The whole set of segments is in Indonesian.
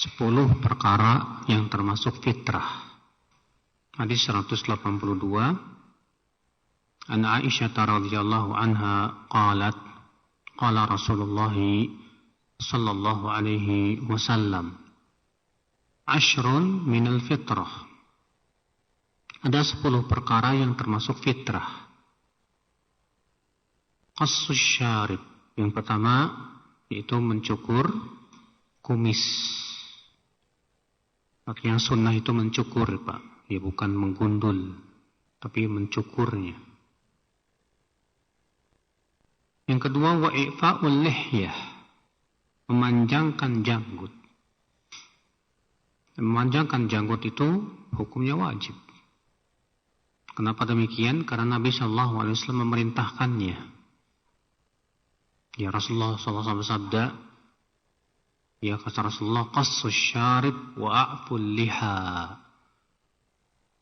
10 perkara yang termasuk fitrah. Hadis 182. An Aisyah radhiyallahu anha qalat qala Rasulullah sallallahu alaihi wasallam ashrun minal fitrah. Ada 10 perkara yang termasuk fitrah. Qassus syarib. Yang pertama yaitu mencukur kumis. Artinya sunnah itu mencukur, Pak. Ya, bukan menggundul, tapi mencukurnya. Yang kedua, wa i'fa'ul lihyah, memanjangkan janggut. Memanjangkan janggut itu hukumnya wajib. Kenapa demikian? Karena Nabi Shallallahu Alaihi Wasallam memerintahkannya. Ya, Rasulullah SAW bersabda, ya kata Rasulullah, qassus syarib wa a'ful liha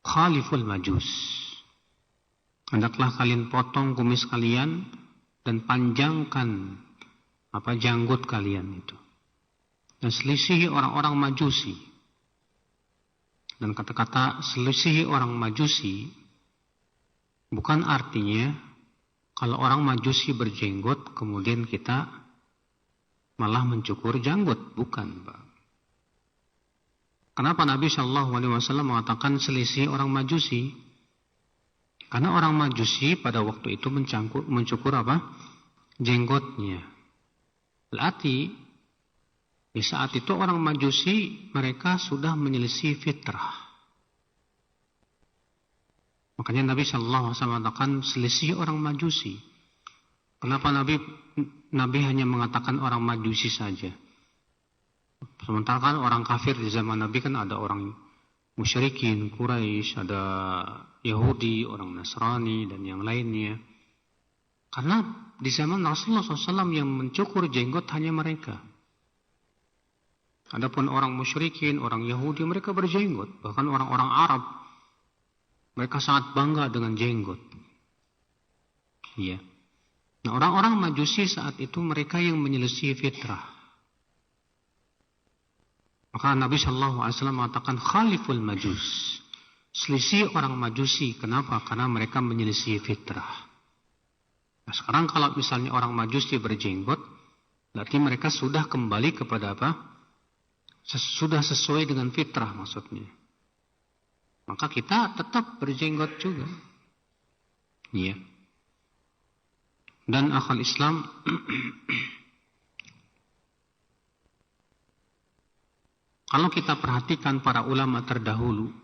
khaliful majus. Hendaklah kalian potong kumis kalian dan panjangkan janggut kalian itu. Dan selisihi orang-orang majusi. Dan kata-kata selisihi orang majusi bukan artinya kalau orang majusi berjenggot kemudian kita malah mencukur janggut, bukan, Pak. Kenapa Nabi Shallallahu Alaihi Wasallam mengatakan selisih orang majusi? Karena orang majusi pada waktu itu mencukur jenggotnya. Berarti di saat itu orang majusi mereka sudah menyelisih fitrah. Makanya Nabi Shallallahu Alaihi Wasallam mengatakan selisih orang majusi. Kenapa Nabi hanya mengatakan orang majusi saja? Sementara kan orang kafir di zaman Nabi kan ada orang musyrikin, Quraisy, ada Yahudi, orang Nasrani, dan yang lainnya. Karena di zaman Rasulullah SAW yang mencukur jenggot hanya mereka. Adapun orang musyrikin, orang Yahudi, mereka berjenggot. Bahkan orang-orang Arab, mereka sangat bangga dengan jenggot. Iya. Nah, orang-orang majusi saat itu mereka yang menyelisih fitrah. Maka Nabi Shallallahu Alaihi Wasallam mengatakan khaliful majus, selisih orang majusi. Kenapa? Karena mereka menyelisih fitrah. Nah, sekarang kalau misalnya orang majusi berjenggot, berarti mereka sudah kembali kepada apa? Sudah sesuai dengan fitrah maksudnya. Maka kita tetap berjenggot juga. Iya. Dan akhal Islam, kalau kita perhatikan para ulama terdahulu,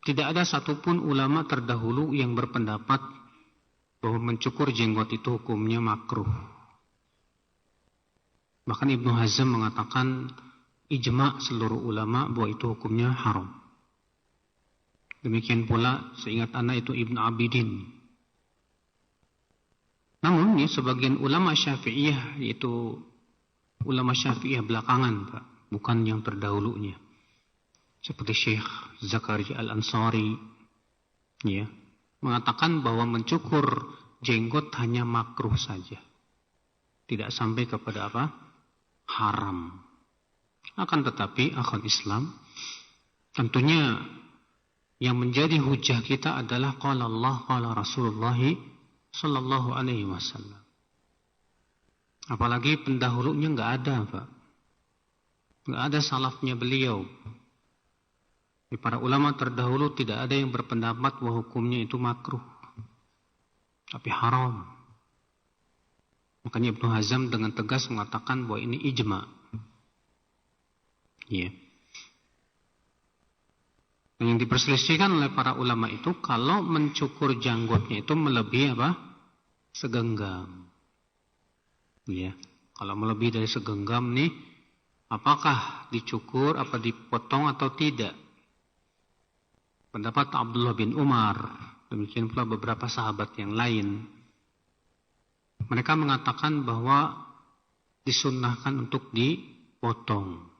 tidak ada satupun ulama terdahulu yang berpendapat bahwa mencukur jenggot itu hukumnya makruh. Bahkan Ibnu Hazm mengatakan ijma' seluruh ulama bahwa itu hukumnya haram. Demikian pula seingat anak itu Ibnu Abidin. Namun sebagian ulama Syafi'iyah, yaitu ulama Syafi'iyah belakangan, Pak, bukan yang terdahulunya. Seperti Syekh Zakaria Al-Ansari, ya, mengatakan bahwa mencukur jenggot hanya makruh saja. Tidak sampai kepada haram. Akan tetapi akhwat Islam, tentunya yang menjadi hujah kita adalah qala Allah qala Rasulullah sallallahu alaihi wasallam. Apalagi pendahulunya enggak ada, Pak. Enggak ada salafnya beliau. Di para ulama terdahulu tidak ada yang berpendapat bahwa hukumnya itu makruh, tapi haram. Makanya Ibnu Hazm dengan tegas mengatakan bahwa ini ijma'. Iya. Yang diperselisihkan oleh para ulama itu kalau mencukur janggutnya itu melebihi segenggam. Ya, kalau melebihi dari segenggam nih, apakah dicukur, apa dipotong atau tidak? Pendapat Abdullah bin Umar, demikian pula beberapa sahabat yang lain, mereka mengatakan bahwa disunnahkan untuk dipotong.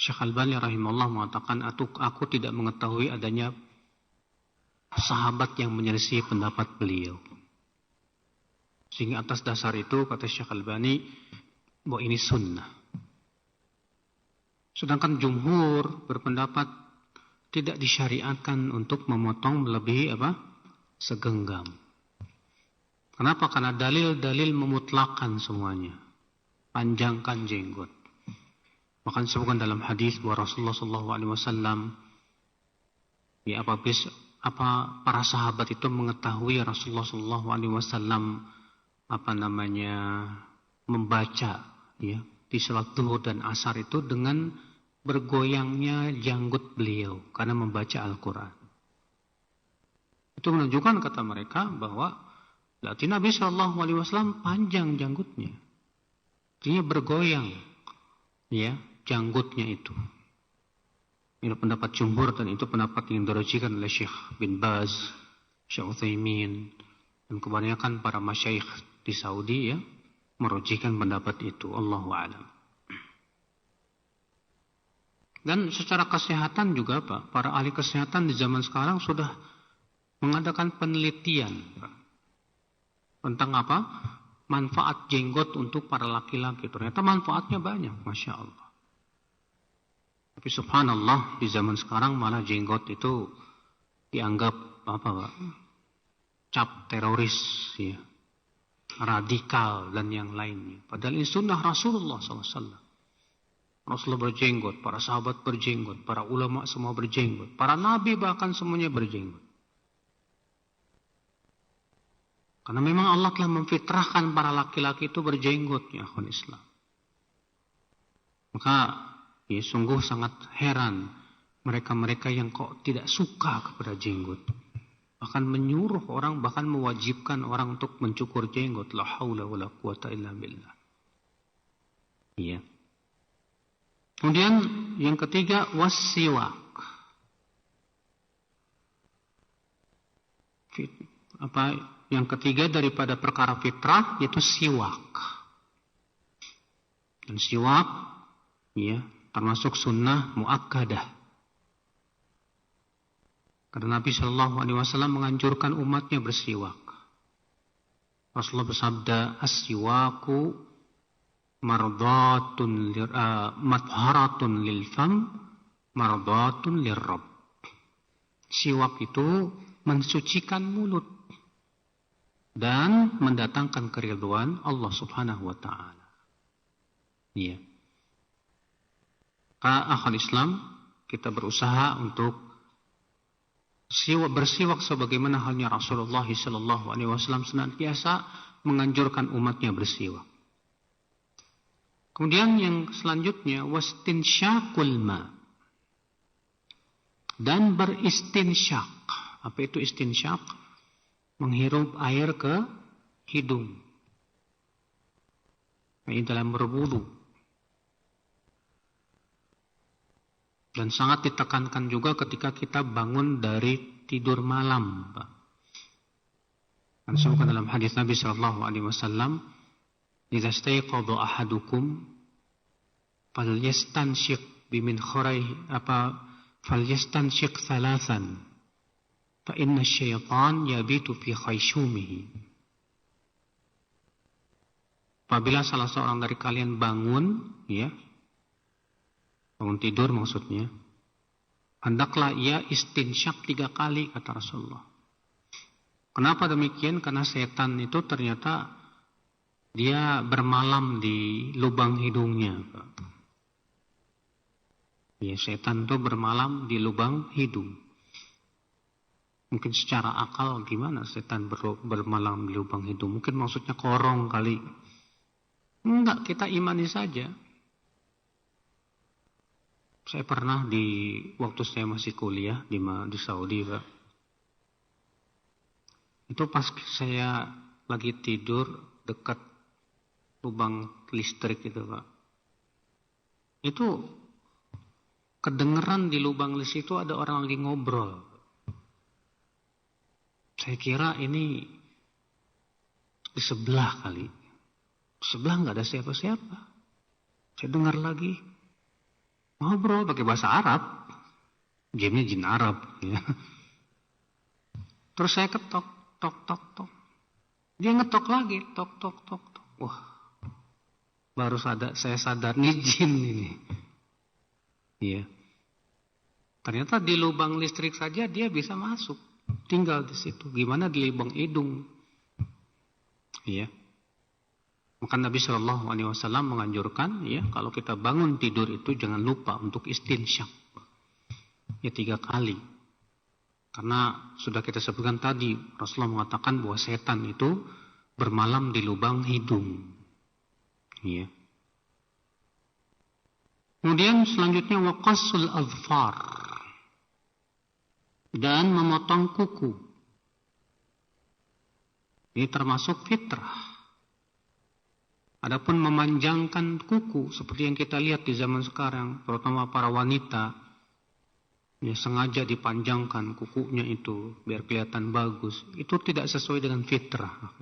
Syekh Albani rahimahullah mengatakan, aku tidak mengetahui adanya sahabat yang menyelisih pendapat beliau. Sehingga atas dasar itu, kata Syekh Albani, bahwa ini sunnah. Sedangkan jumhur berpendapat tidak disyariatkan untuk memotong melebihi segenggam. Kenapa? Karena dalil-dalil memutlakkan semuanya. Panjangkan jenggot. Bahkan disebutkan dalam hadis bahwa Rasulullah SAW para sahabat itu mengetahui Rasulullah SAW membaca di salat zuhur dan asar itu dengan bergoyangnya janggut beliau karena membaca Al-Quran. Itu menunjukkan, kata mereka, bahwa berarti Nabi SAW panjang janggutnya. Artinya bergoyang janggutnya itu. Ini pendapat jumhur, dan itu pendapat yang dirujikan oleh Syekh bin Baz, Syekh Utsaimin, dan kebanyakan para masyayikh di Saudi merujikan pendapat itu. Allahu a'lam. Dan secara kesehatan juga para ahli kesehatan di zaman sekarang sudah mengadakan penelitian tentang manfaat jenggot untuk para laki-laki. Ternyata manfaatnya banyak, Masya Allah. Tapi subhanallah, di zaman sekarang malah jenggot itu dianggap cap teroris, radikal dan yang lainnya. Padahal ini sunnah Rasulullah SAW. Rasulullah berjenggot, para sahabat berjenggot, para ulama semua berjenggot, para nabi bahkan semuanya berjenggot. Karena memang Allah telah memfitrahkan para laki-laki itu berjenggot, ya akhwan Islam. Maka sungguh sangat heran mereka-mereka yang kok tidak suka kepada jenggot. Bahkan menyuruh orang, bahkan mewajibkan orang untuk mencukur jenggot. La haula wala quwata illa billah. Iya. Kemudian yang ketiga, wassiwak. Yang ketiga daripada perkara fitrah yaitu siwak. Dan siwak termasuk sunnah muakkadah. Karena Nabi SAW menganjurkan umatnya bersiwak. Rasulullah bersabda, as-siwaku matharatun lil fam, mardatun lirrabb. Siwak itu mensucikan mulut dan mendatangkan keridhaan Allah Subhanahu wa taala. Iya. Akhwal Islam, kita berusaha untuk bersiwak sebagaimana halnya Rasulullah SAW senantiasa menganjurkan umatnya bersiwak. Kemudian yang selanjutnya, wastinsyaqul ma, dan beristinsyak. Apa itu istinsyak? Menghirup air ke hidung. Ini dalam berwudu. Dan sangat ditekankan juga ketika kita bangun dari tidur malam, Pak. Dan disebutkan dalam hadis Nabi SAW, "Idza stayqadha ahadukum falyastanshiq bimin khuraihi falyastanshiq thalathan fa inna asy-syaitan yabitu fi khayshumihi." Apabila salah seorang dari kalian bangun, bangun tidur maksudnya, hendaklah ia istinsyak 3 kali, kata Rasulullah. Kenapa demikian? Karena setan itu ternyata dia bermalam di lubang hidungnya. Setan itu bermalam di lubang hidung. Mungkin secara akal gimana setan bermalam di lubang hidung? Mungkin maksudnya korong kali. Enggak, kita imani saja. Saya pernah waktu saya masih kuliah di Saudi, Pak. Itu pas saya lagi tidur dekat lubang listrik itu, Pak. Itu kedengeran di lubang listrik itu ada orang lagi ngobrol. Saya kira ini di sebelah kali. Di sebelah nggak ada siapa-siapa. Saya dengar lagi ngobrol pakai bahasa Arab. Gamenya jin Arab. Terus saya ketok, tok, tok, tok. Dia ngetok lagi, tok, tok, tok, tok. Wah, Baru saya sadar nih jin ini. Iya. Ternyata di lubang listrik saja dia bisa masuk, tinggal di situ. Gimana di lubang hidung? Iya. Maka Nabi Shallallahu Alaihi Wasallam menganjurkan, ya, kalau kita bangun tidur itu jangan lupa untuk istinsyak, ya 3 kali. Karena sudah kita sebutkan tadi, Rasulullah mengatakan bahwa setan itu bermalam di lubang hidung. Ya. Kemudian selanjutnya waqasul azfar, dan memotong kuku. Ini termasuk fitrah. Adapun memanjangkan kuku seperti yang kita lihat di zaman sekarang, terutama para wanita, ya sengaja dipanjangkan kukunya itu biar kelihatan bagus, itu tidak sesuai dengan fitrah.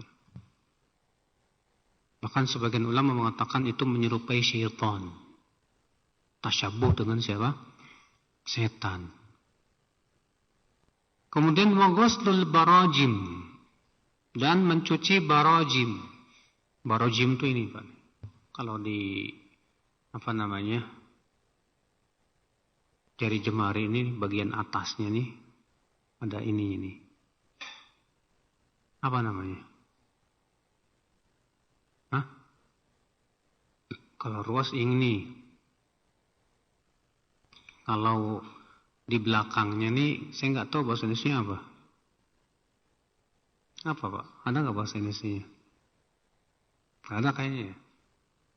Bahkan sebagian ulama mengatakan itu menyerupai syaitan. Tasyabuh dengan siapa? Setan. Kemudian waghuslul barajim, dan mencuci barajim. Barajim itu ini, Pak. Kalau di jari jemari ini bagian atasnya nih ada ini. Apa namanya? Hah? Kalau ruas ini. Kalau di belakangnya nih saya nggak tahu bahasa Indonesia apa. Apa, Pak? Ada nggak bahasa Indonesia? Nggak ada kayaknya.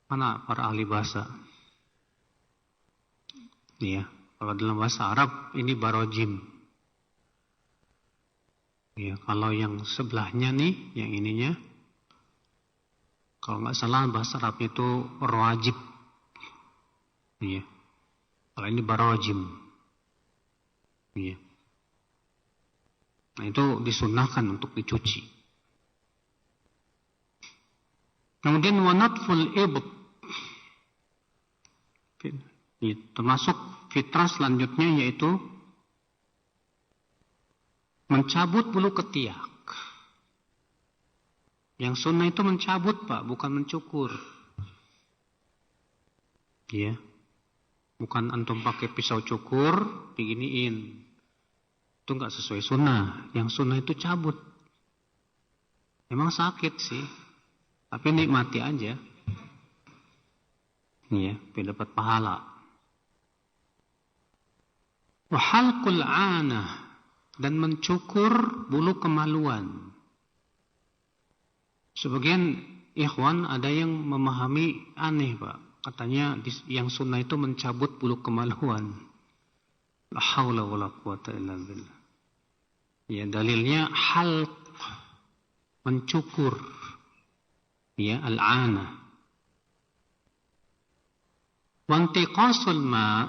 Mana para ahli bahasa? Iya. Kalau dalam bahasa Arab ini barojim. Ya, kalau yang sebelahnya nih, yang ininya, kalau nggak salah bahasa Arab itu rawajib. Iya. Kalau ini barojim. Iya. Nah itu disunahkan untuk dicuci. Kemudian wanatful ibd. Termasuk fitrah selanjutnya yaitu mencabut bulu ketiak. Yang sunnah itu mencabut, Pak, bukan mencukur. Ya. Bukan antum pakai pisau cukur, diginiin. Itu enggak sesuai sunnah. Yang sunnah itu cabut. Memang sakit sih. Tapi nikmati aja. Ya, biar dapat pahala. Wa halqul 'anah, dan mencukur bulu kemaluan. Sebagian ikhwan ada yang memahami aneh, Pak. Katanya yang sunnah itu mencabut bulu kemaluan. La haula wala quwata illa billah. Ya, dalilnya halq, mencukur. Ya, al-'anah. Wa intiqasul ma,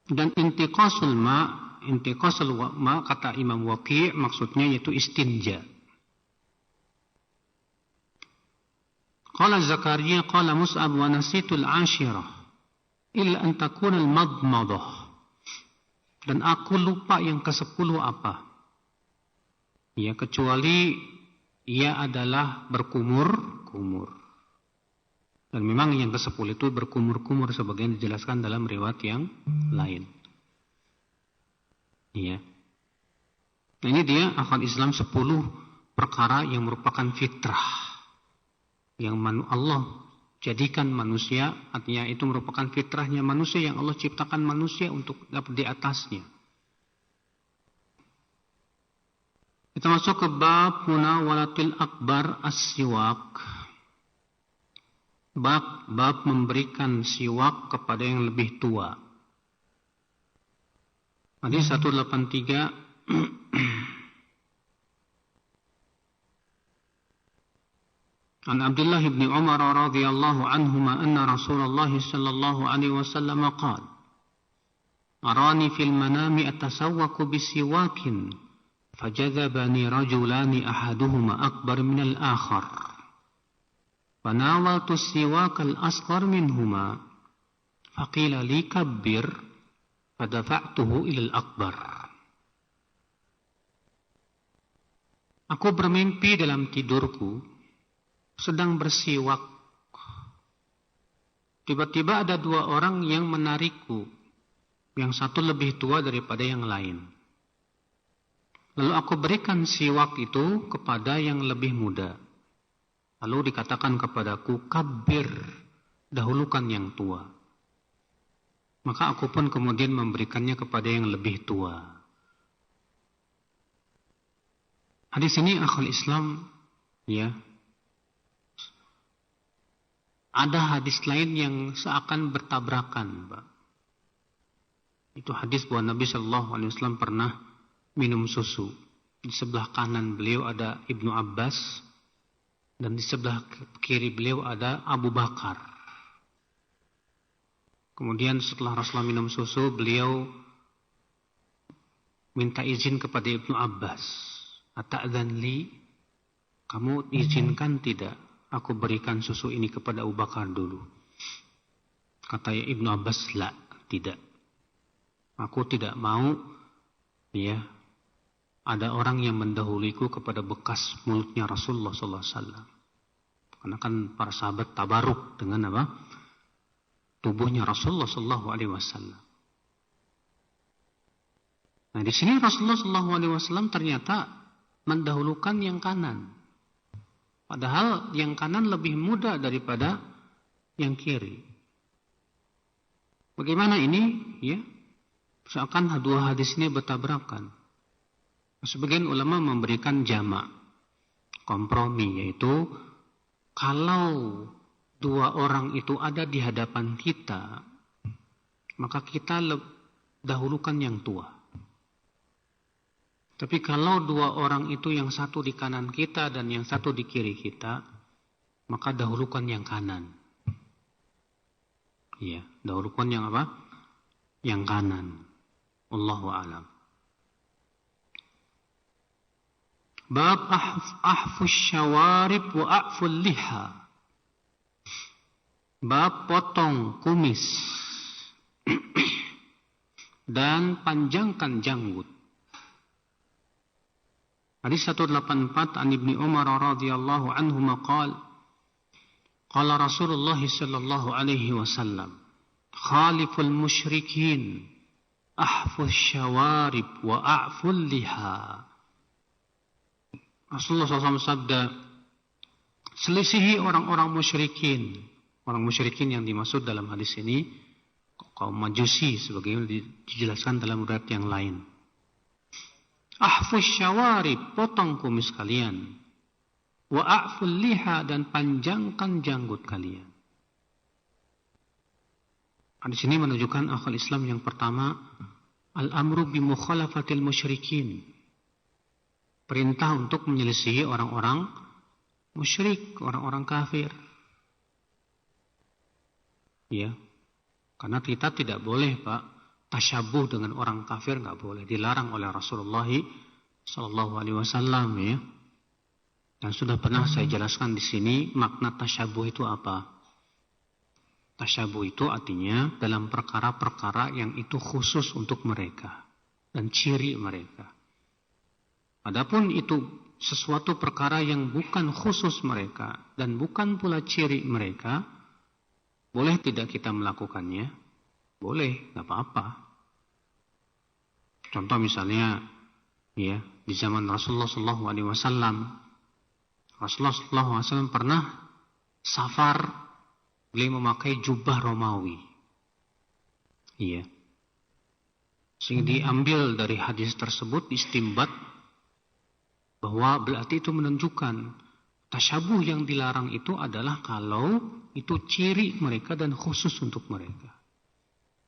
dan intiqasul ma kata Imam Waqi' maksudnya yaitu istinja. Qala Zakaria qala Mus'ab wa nasitul 'ashirah illa an takuna al-madmadah, dan aku lupa yang ke-10 apa. Ya, kecuali ia adalah berkumur-kumur. Dan memang yang ke-10 itu berkumur-kumur, sebagian dijelaskan dalam riwayat yang lain. Iya. Nah, ini dia akhwat Islam 10 perkara yang merupakan fitrah. Yang Allah jadikan manusia, artinya itu merupakan fitrahnya manusia yang Allah ciptakan manusia untuk dapat di atasnya. Kita masuk ke bab munawalatil akbar as-siwak. Bab memberikan siwak kepada yang lebih tua. Hadis 183. An Abdullah bin Umar radhiyallahu anhuma anna Rasulullah sallallahu alaihi wasallam qala: Arani fil manami atasawwaku bisiwakin fajadhabani rajulani ahaduhuma akbar min al-akhar. Fanawaltu siwak al-asghar minhuma faqila li kabbir fadafa'tuhu ila al-akbar. Aku bermimpi dalam tidurku sedang bersiwak tiba-tiba ada dua orang yang menarikku. Yang satu lebih tua daripada yang lain. Lalu aku berikan siwak itu kepada yang lebih muda. Lalu dikatakan kepadaku, kabbir, dahulukan yang tua. Maka aku pun kemudian memberikannya kepada yang lebih tua. Hadis ini akhul Islam, ya. Ada hadis lain yang seakan bertabrakan, Pak. Itu hadis bahwa Nabi Shallallahu Alaihi Wasallam pernah minum susu. Di sebelah kanan beliau ada Ibnu Abbas dan di sebelah kiri beliau ada Abu Bakar. Kemudian setelah Rasulullah minum susu, beliau minta izin kepada Ibnu Abbas. Ata'dzan li, kamu izinkan tidak aku berikan susu ini kepada Abu Bakar dulu? Kata Ibnu Abbas, la, tidak. Aku tidak mau, ya, ada orang yang mendahuluiku kepada bekas mulutnya Rasulullah Sallallahu Alaihi Wasallam. Karena kan para sahabat tabaruk dengan apa? Tubuhnya Rasulullah Sallallahu Alaihi Wasallam. Nah di sini Rasulullah Sallallahu Alaihi Wasallam ternyata mendahulukan yang kanan. Padahal yang kanan lebih muda daripada yang kiri. Bagaimana ini? Ya. Seakan dua hadis ini bertabrakan. Sebagian ulama memberikan jamak, kompromi, yaitu kalau dua orang itu ada di hadapan kita, maka kita dahulukan yang tua. Tapi kalau dua orang itu yang satu di kanan kita dan yang satu di kiri kita, maka dahulukan yang kanan. Iya, dahulukan yang apa? Yang kanan. Wallahu a'lam. Bab ahfus syawarib wa a'ful liha. Bab potong kumis dan panjangkan janggut. Hadis 184 an Ibnu Umar radhiyallahu anhu maqal qala Rasulullah sallallahu alaihi wasallam khaliful musyrikin ahfuz syawarib wa a'ful liha. Rasulullah SAW sabda, selisihi orang-orang musyrikin. Orang musyrikin yang dimaksud dalam hadis ini kaum Majusi, sebagaimana dijelaskan dalam riwayat yang lain. Ahfuz syawarib, potong kumis kalian. Wa a'ful liha, dan panjangkan janggut kalian. Hadis ini menunjukkan akal Islam yang pertama, al-amru bi mukhalafatil musyrikin. Perintah untuk menyelisihi orang-orang musyrik, orang-orang kafir. Ya. Karena kita tidak boleh, Pak, tasyabuh dengan orang kafir, enggak boleh, dilarang oleh Rasulullah sallallahu alaihi wasallam, ya. Dan sudah pernah saya jelaskan di sini makna tasyabuh itu apa? Tasyabuh itu artinya dalam perkara-perkara yang itu khusus untuk mereka dan ciri mereka. Adapun itu sesuatu perkara yang bukan khusus mereka dan bukan pula ciri mereka, boleh tidak kita melakukannya? Boleh, nggak apa-apa. Contoh misalnya, ya, di zaman Rasulullah SAW, Rasulullah SAW pernah safar. Beliau memakai jubah Romawi. Iya. Sehingga diambil dari hadis tersebut istimbat bahwa berarti itu menunjukkan tasyabuh yang dilarang itu adalah kalau itu ciri mereka dan khusus untuk mereka.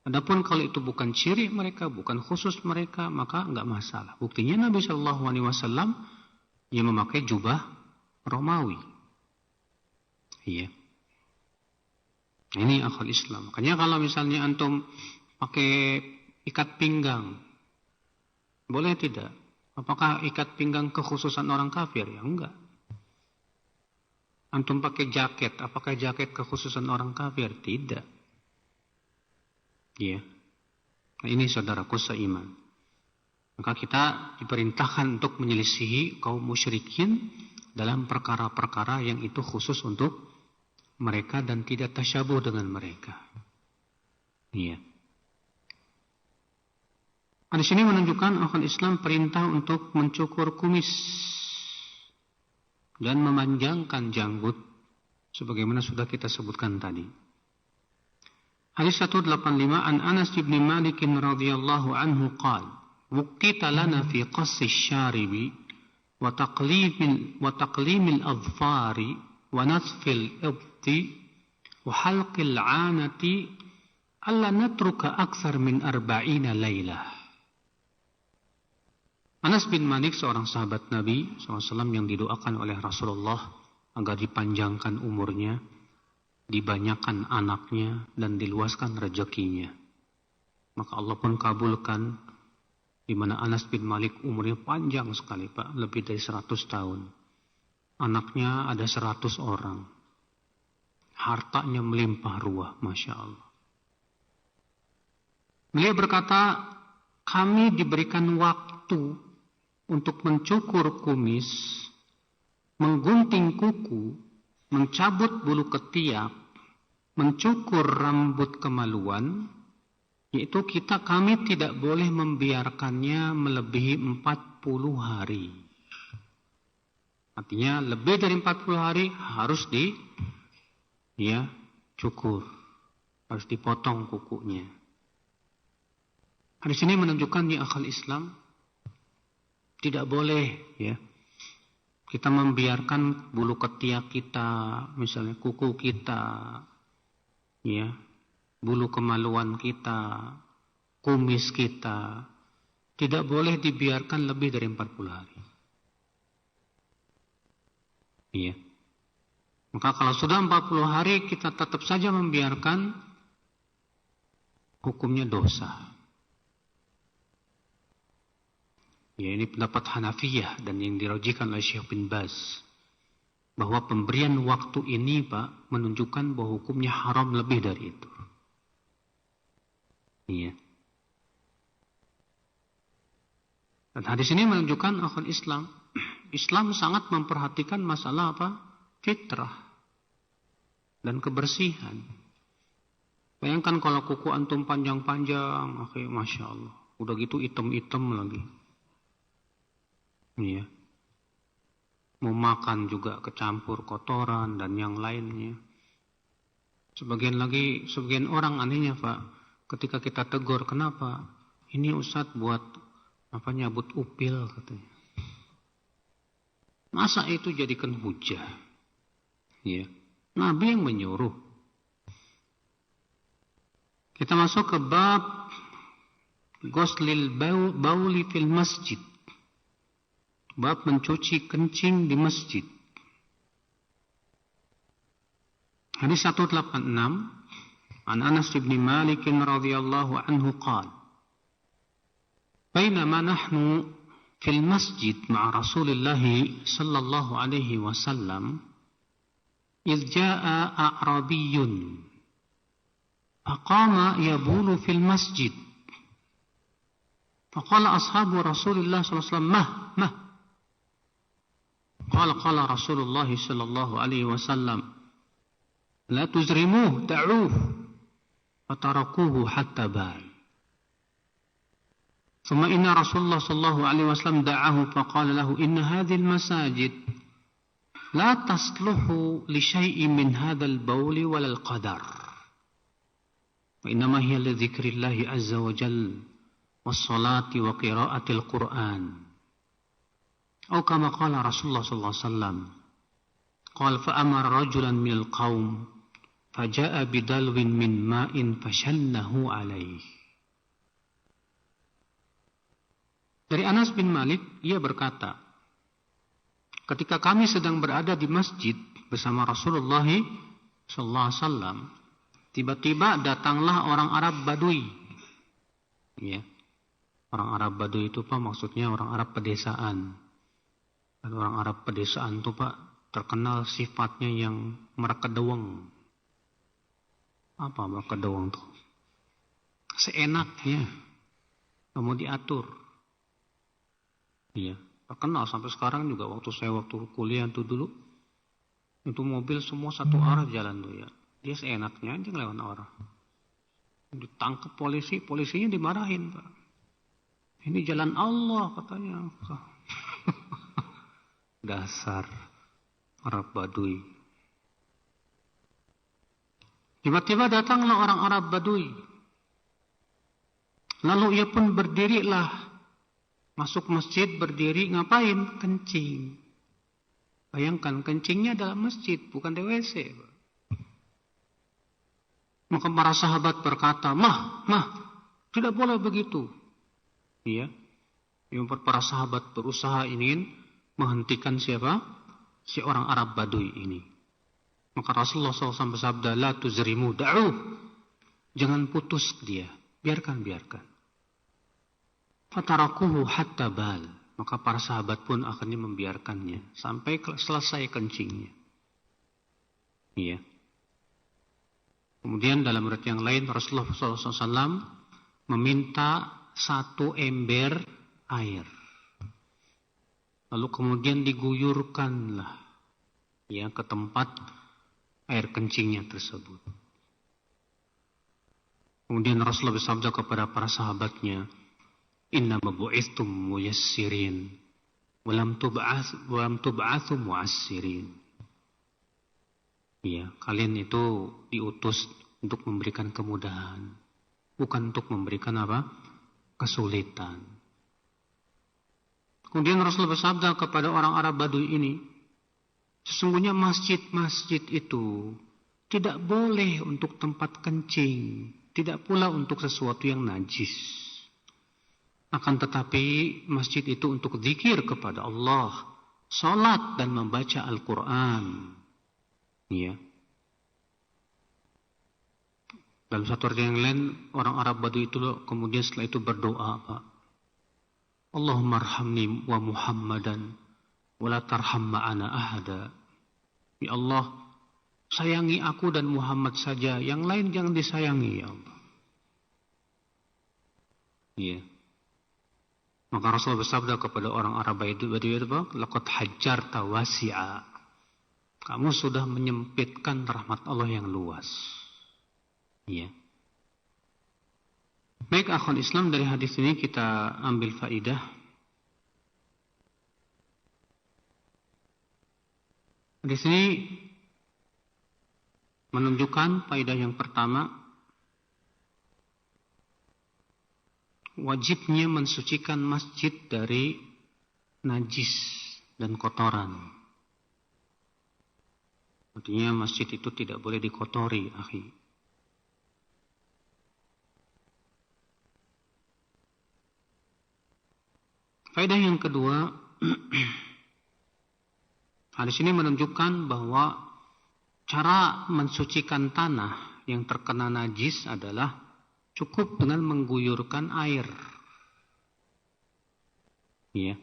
Adapun kalau itu bukan ciri mereka, bukan khusus mereka, maka enggak masalah. Buktinya Nabi Shallallahu Alaihi Wasallam yang memakai jubah Romawi. Iya. Ini akal Islam. Makanya kalau misalnya antum pakai ikat pinggang, boleh tidak? Apakah ikat pinggang kekhususan orang kafir? Ya enggak. Antum pakai jaket, apakah jaket kekhususan orang kafir? Tidak. Ya. Nah, ini saudaraku seiman. Maka kita diperintahkan untuk menyelisihi kaum musyrikin dalam perkara-perkara yang itu khusus untuk mereka dan tidak tasyabuh dengan mereka. Iya. Di sini menunjukkan akal Islam perintah untuk mencukur kumis dan memanjangkan janggut sebagaimana sudah kita sebutkan tadi. Hadis 185 an Anas bin Malik radhiyallahu anhu qala wuqita lana fi qassi syaribi wa taqlimil adfari wa nasfil ibti wa halqil anati alla natruka akthar min 40 lailah. Anas bin Malik seorang sahabat Nabi SAW yang didoakan oleh Rasulullah agar dipanjangkan umurnya, dibanyakan anaknya, dan diluaskan rezekinya. Maka Allah pun kabulkan, di mana Anas bin Malik umurnya panjang sekali, Pak, lebih dari 100 tahun. Anaknya ada 100 orang. Hartanya melimpah ruah, Masya Allah. Beliau berkata, kami diberikan waktu untuk mencukur kumis, menggunting kuku, mencabut bulu ketiak, mencukur rambut kemaluan, yaitu kami tidak boleh membiarkannya melebihi 40 hari. Artinya lebih dari 40 hari harus cukur, harus dipotong kukunya. Di sini menunjukkan di akal Islam tidak boleh kita membiarkan bulu ketiak kita, misalnya kuku kita, bulu kemaluan kita, kumis kita, tidak boleh dibiarkan lebih dari 40 hari. Maka kalau sudah 40 hari kita tetap saja membiarkan, hukumnya dosa. Ini pendapat Hanafiyah dan yang dirajikan oleh Syekh bin Baz, bahwa pemberian waktu ini, Pak, menunjukkan bahwa hukumnya haram lebih dari itu. Dan hadis ini menunjukkan akal Islam. Islam sangat memperhatikan masalah fitrah dan kebersihan. Bayangkan kalau kuku antum panjang-panjang, Masya Allah, udah gitu hitam-hitam lagi. Mau makan juga kecampur kotoran dan yang lainnya. Sebagian orang anehnya, Pak, ketika kita tegur, kenapa? Ini Ustadz buat nyabut upil katanya. Masa itu jadikan hujah? Nabi yang menyuruh. Kita masuk ke bab ghuslil bauli fil masjid. Bab mencuci kencing di masjid. Hadis 186 an Anas bin Malik radhiyallahu anhu qala bainama nahnu fil masjid ma'a Rasulillah sallallahu alaihi wasallam idh jaa'a a'rabiyyun faqama yabulu fil masjid faqala ashabu Rasulillah sallallahu alaihi wasallam mah Qala Rasulullah sallallahu alaihi wasallam la tuzrimuh da'uh fatarakuhu hatta bal. Thumma inna Rasulullah sallallahu alaihi wasallam da'ahu faqala lahu inna hadhihi al-masajid la tasluhu li syai'in min hadzal bauli wal qadar. Wa innama hiya li dzikrillah azza wa jalla was salati wa qira'atil Qur'an. أو كما قال رسول الله صلى الله عليه وسلم قال فأمر رجلا من القوم فجاء بدلو من ماء فشنه عليه. Dari Anas bin Malik, ia berkata, ketika kami sedang berada di masjid bersama Rasulullah sallallahu alaihi wasallam, tiba-tiba datanglah orang Arab Badui. Orang Arab Badui itu, Pak, maksudnya orang Arab pedesaan. Dan orang Arab pedesaan itu, Pak, terkenal sifatnya yang merekedeweng. Apa merekedeweng itu? Seenaknya. Nggak mau diatur. Terkenal sampai sekarang juga. Waktu kuliah itu dulu, Itu mobil semua satu arah jalan tuh ya. Dia seenaknya aja ngelawan orang. Ditangkap polisi, polisinya dimarahin, Pak. Ini jalan Allah katanya. Dasar Arab Badui. Tiba-tiba datanglah orang Arab Badui. Lalu ia pun berdirilah. Masuk masjid berdiri, ngapain? Kencing. Bayangkan, kencingnya dalam masjid, bukan di WC. Maka para sahabat berkata, Mah, tidak boleh begitu. Iya. Yang para sahabat berusaha ingin menghentikan siapa? Si orang Arab Badui ini. Maka Rasulullah SAW bersabda, La tuzrimu da'uh. Jangan putus dia. Biarkan. Fatarakuhu hatta bal. Maka para sahabat pun akhirnya membiarkannya sampai selesai kencingnya. Iya. Kemudian dalam riwayat yang lain Rasulullah SAW meminta 1 ember air. Lalu kemudian diguyurkanlah ya ke tempat air kencingnya tersebut. Kemudian Rasulullah bersabda kepada para sahabatnya, Inna mabu'ithtum muyassirin walam tub'athu mu'assirin. Ya, kalian itu diutus untuk memberikan kemudahan, bukan untuk memberikan apa? Kesulitan. Kemudian Rasulullah bersabda kepada orang Arab Badui ini, sesungguhnya masjid-masjid itu tidak boleh untuk tempat kencing, tidak pula untuk sesuatu yang najis. Akan tetapi masjid itu untuk zikir kepada Allah, salat dan membaca Al-Quran. Ya. Dalam satu riwayat yang lain, orang Arab Badui itu kemudian setelah itu berdoa, Pak. Allahumma arhamni wa Muhammadan wa la tarham ma'ana ahada. Ya Allah, sayangi aku dan Muhammad saja, yang lain jangan disayangi, ya Allah. Iya. Maka Rasulullah bersabda kepada orang Arab Badui itu, laqad hajjarta wasi'a. Kamu sudah menyempitkan rahmat Allah yang luas. Iya. Baik, akhwan Islam, dari hadis ini kita ambil faidah. Hadis ini menunjukkan faidah yang pertama, wajibnya mensucikan masjid dari najis dan kotoran. Artinya masjid itu tidak boleh dikotori, akhi. Faedah yang kedua, hadis ini menunjukkan bahwa cara mensucikan tanah yang terkena najis adalah cukup dengan mengguyurkan air. Ya.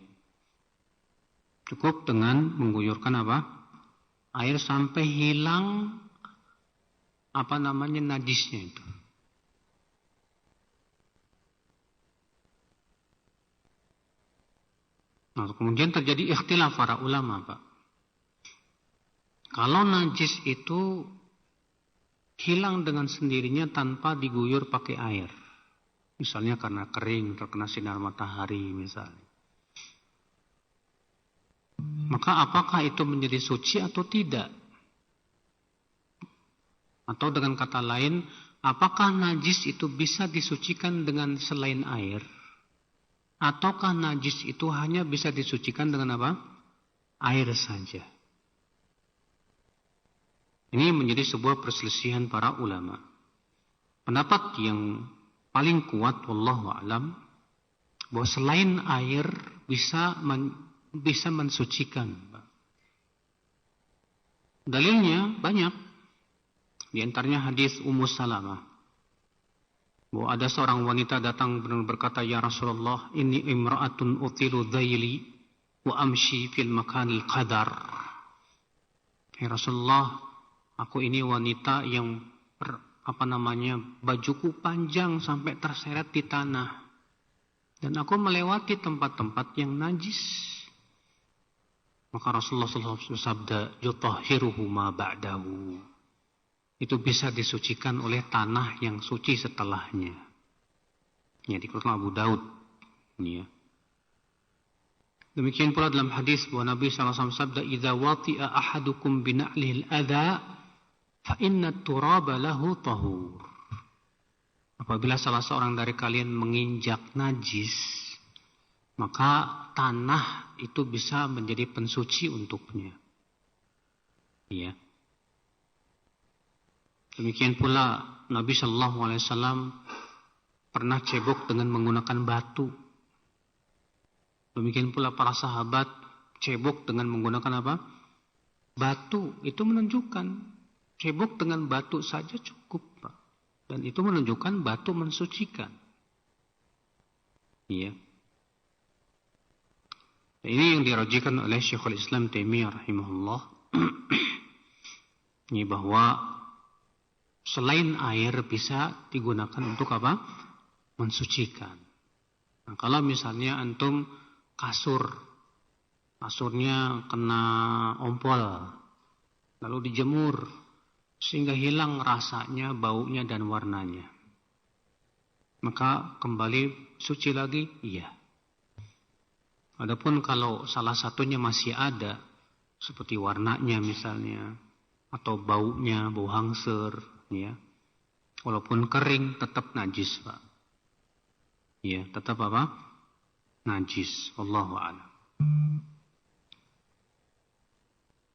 Cukup dengan mengguyurkan apa? Air sampai hilang najisnya itu. Nah, kemudian terjadi ikhtilaf para ulama, Pak. Kalau najis itu hilang dengan sendirinya tanpa diguyur pakai air, misalnya karena kering, terkena sinar matahari misalnya, maka apakah itu menjadi suci atau tidak? Atau dengan kata lain, apakah najis itu bisa disucikan dengan selain air? Ataukah najis itu hanya bisa disucikan dengan apa? Air saja. Ini menjadi sebuah perselisihan para ulama. Pendapat yang paling kuat, wallahu a'lam, bahwa selain air bisa mensucikan. Dalilnya banyak. Di antaranya hadis Ummu Salamah, bahwa ada seorang wanita datang berkata, Ya Rasulullah, inni imra'atun utilu dhaili wa amshi fil makanil qadar. Ya Rasulullah, aku ini wanita yang bajuku panjang sampai terseret di tanah, dan aku melewati tempat-tempat yang najis. Maka Rasulullah SAW bersabda, yutahhiruhu ma ba'dahu. Itu bisa disucikan oleh tanah yang suci setelahnya. Ya, dikeluarkan Abu Daud. Ya. Demikian pula dalam hadis bahwa Nabi SAW sabda, idza wati'a ahadukum bina'lihil adha fa inna turaba lahu tahur. Apabila salah seorang dari kalian menginjak najis, maka tanah itu bisa menjadi pensuci untuknya. Ya. Demikian pula Nabi Shallallahu Alaihi Wasallam pernah cebok dengan menggunakan batu. Demikian pula para sahabat cebok dengan menggunakan apa? Batu. Itu menunjukkan cebok dengan batu saja cukup, Pak. Dan itu menunjukkan batu mensucikan. Iya. Ini yang dirajikan oleh Syekhul Islam Taimiyah rahimahullah. Ini bahwa selain air bisa digunakan untuk apa? Mensucikan. Nah, kalau misalnya antum kasurnya kena ompol, lalu dijemur sehingga hilang rasanya, baunya dan warnanya, maka kembali suci lagi? Iya. Adapun kalau salah satunya masih ada, seperti warnanya misalnya, atau baunya, bau hangser, ya, walaupun kering tetap najis, Pak. Ya, tetap apa? Najis. Wallahu a'lam.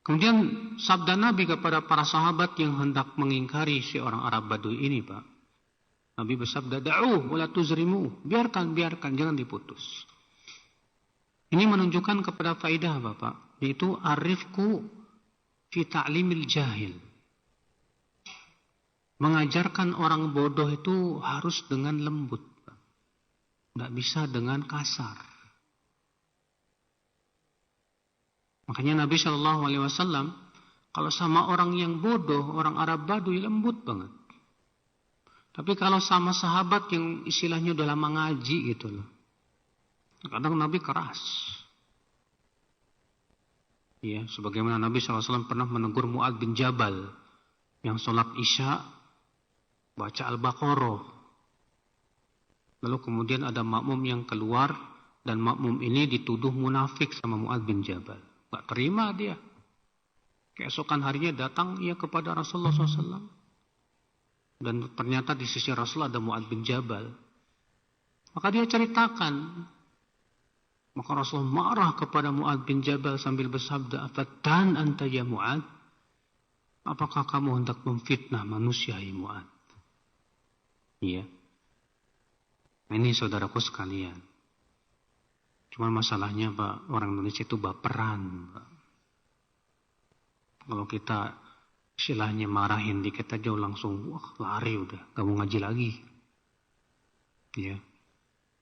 Kemudian sabda Nabi kepada para sahabat yang hendak mengingkari si orang Arab Badui ini, Pak. Nabi bersabda, da'uh wala tuzrimu. Biarkan, jangan diputus. Ini menunjukkan kepada faidah, Bapak, yaitu arifku fi ta'limil jahil. Mengajarkan orang bodoh itu harus dengan lembut, Pak. Tidak bisa dengan kasar. Makanya Nabi Shallallahu Alaihi Wasallam kalau sama orang yang bodoh, orang Arab Badui, lembut banget. Tapi kalau sama sahabat yang istilahnya udah lama ngaji gitu loh, kadang Nabi keras. Ya, sebagaimana Nabi SAW pernah menegur Mu'adz bin Jabal yang sholat Isya baca Al-Baqarah. Lalu kemudian ada makmum yang keluar dan makmum ini dituduh munafik sama Mu'adz bin Jabal. Gak terima dia. Keesokan harinya datang ia kepada Rasulullah SAW. Dan ternyata di sisi Rasul ada Mu'adz bin Jabal. Maka dia ceritakan. Maka Rasul marah kepada Mu'adz bin Jabal sambil bersabda, "Afatan anta ya Mu'adz? Apakah kamu hendak memfitnah manusia, ya Mu'adz?" Iya. Ini saudaraku sekalian. Cuma masalahnya, Pak, orang Indonesia itu baperan, Pak. Kalau kita istilahnya marahin dikit aja langsung lari udah, gak mau ngaji lagi. Ya.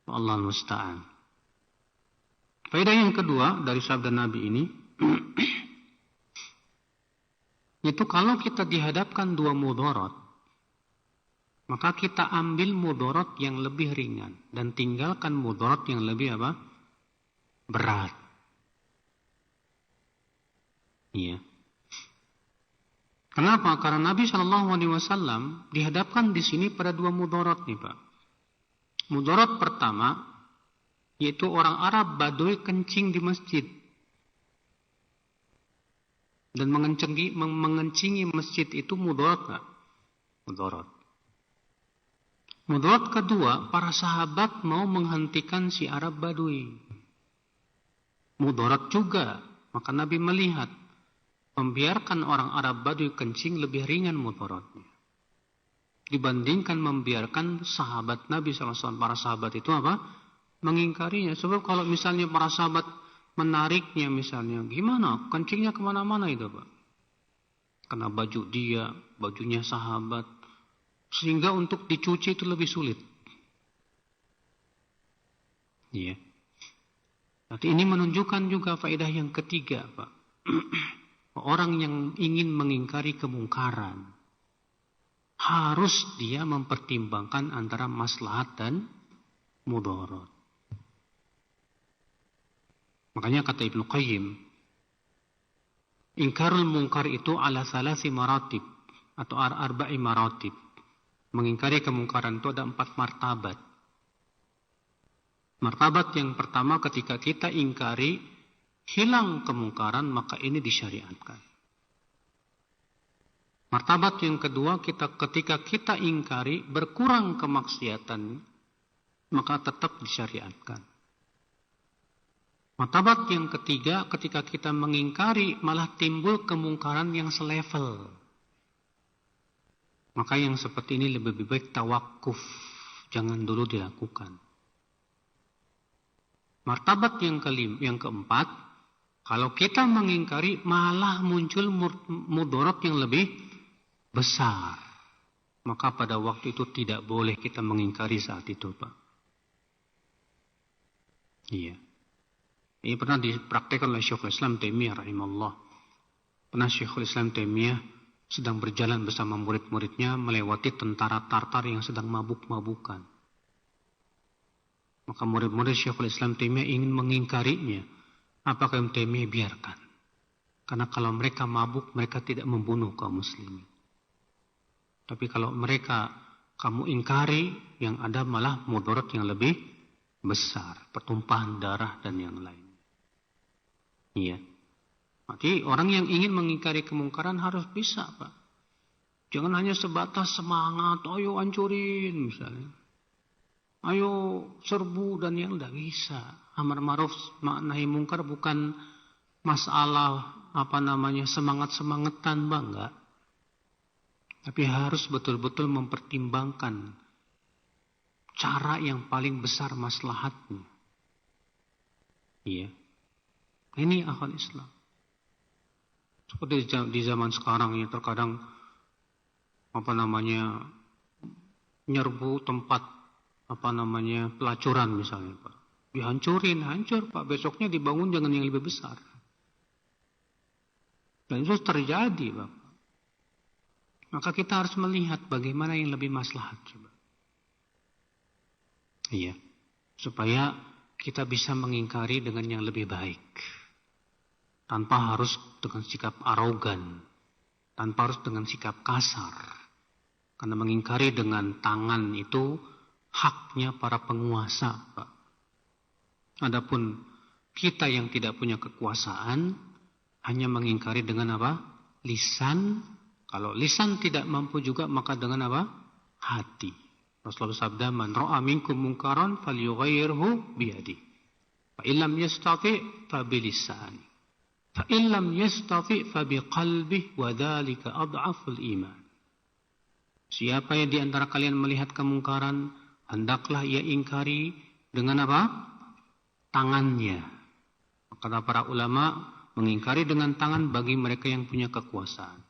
Allah musta'an. Faedah yang kedua dari sabda Nabi ini, itu kalau kita dihadapkan dua mudarat, maka kita ambil mudarat yang lebih ringan dan tinggalkan mudarat yang lebih apa? Berat. Iya. Kenapa? Karena Nabi Shallallahu Alaihi Wasallam dihadapkan di sini pada dua mudarat nih, Pak. Mudarat pertama yaitu orang Arab Badui kencing di masjid dan mengencingi masjid itu mudarat nggak? Mudarat. Mudarat kedua, para sahabat mau menghentikan si Arab Badui. Mudarat juga. Maka Nabi melihat membiarkan orang Arab Badui kencing lebih ringan mudaratnya dibandingkan membiarkan sahabat Nabi SAW. Para sahabat itu apa? Mengingkarinya. Sebab kalau misalnya para sahabat menariknya misalnya, gimana? Kencingnya kemana-mana itu, Pak. Kena baju dia, bajunya sahabat. Sehingga untuk dicuci itu lebih sulit. Iya. Berarti ini menunjukkan juga faedah yang ketiga, Pak. Orang yang ingin mengingkari kemungkaran harus dia mempertimbangkan antara maslahat dan mudarat. Makanya kata Ibnu Qayyim, Ingkarul munkar itu ala salasi maratib atau arba'i maratib. Mengingkari kemungkaran itu ada 4 martabat. Martabat yang pertama, ketika kita ingkari hilang kemungkaran, maka ini disyariatkan. Martabat yang kedua, ketika kita ingkari berkurang kemaksiatan, maka tetap disyariatkan. Martabat yang ketiga, ketika kita mengingkari malah timbul kemungkaran yang selevel, maka yang seperti ini lebih baik tawakuf, jangan dulu dilakukan. Martabat yang keempat, kalau kita mengingkari malah muncul mudarat yang lebih besar, maka pada waktu itu tidak boleh kita mengingkari saat itu, Pak. Iya. Ini pernah dipraktikkan oleh Syekhul Islam Taimiyah rahimahullah. Pernah Syekhul Islam Taimiyah sedang berjalan bersama murid-muridnya melewati tentara Tartar yang sedang mabuk-mabukan. Maka murid-murid Syekhul Islam Taimiyah ingin mengingkarinya. Apakah Ibnu Taimiyah biarkan? Karena kalau mereka mabuk, mereka tidak membunuh kaum muslimin. Tapi kalau kamu ingkari, yang ada malah mudarat yang lebih besar, pertumpahan darah dan yang lain. Iya. Berarti orang yang ingin mengingkari kemungkaran harus bisa, Pak. Jangan hanya sebatas semangat, ayo hancurin misalnya. Ayo serbu dan yang tidak bisa. Amar ma'ruf nahi mungkar bukan masalah semangat-semangatan, Bang, enggak. Tapi harus betul-betul mempertimbangkan cara yang paling besar maslahatnya. Iya. Ini akal Islam. Seperti di zaman sekarang ya, terkadang nyerbu tempat pelacuran misalnya, Pak. Hancur Pak. Besoknya dibangun dengan yang lebih besar. Dan itu terjadi, Pak. Maka kita harus melihat bagaimana yang lebih maslahat, coba. Iya. Supaya kita bisa mengingkari dengan yang lebih baik. Tanpa harus dengan sikap arogan. Tanpa harus dengan sikap kasar. Karena mengingkari dengan tangan itu haknya para penguasa, Pak. Adapun kita yang tidak punya kekuasaan hanya mengingkari dengan apa? Lisan. Kalau lisan tidak mampu juga, maka dengan apa? Hati. Rasulullah sabda, "Man ra'a minkum munkaran falyughayyirhu biyadihi. Fa illam yastati' fa bilisani. Fa illam yastati' fa biqalbihi wa dzalika adhaful iman." Siapa yang di antara kalian melihat kemungkaran, hendaklah ia ingkari dengan apa? Tangannya. Kata para ulama, mengingkari dengan tangan bagi mereka yang punya kekuasaan.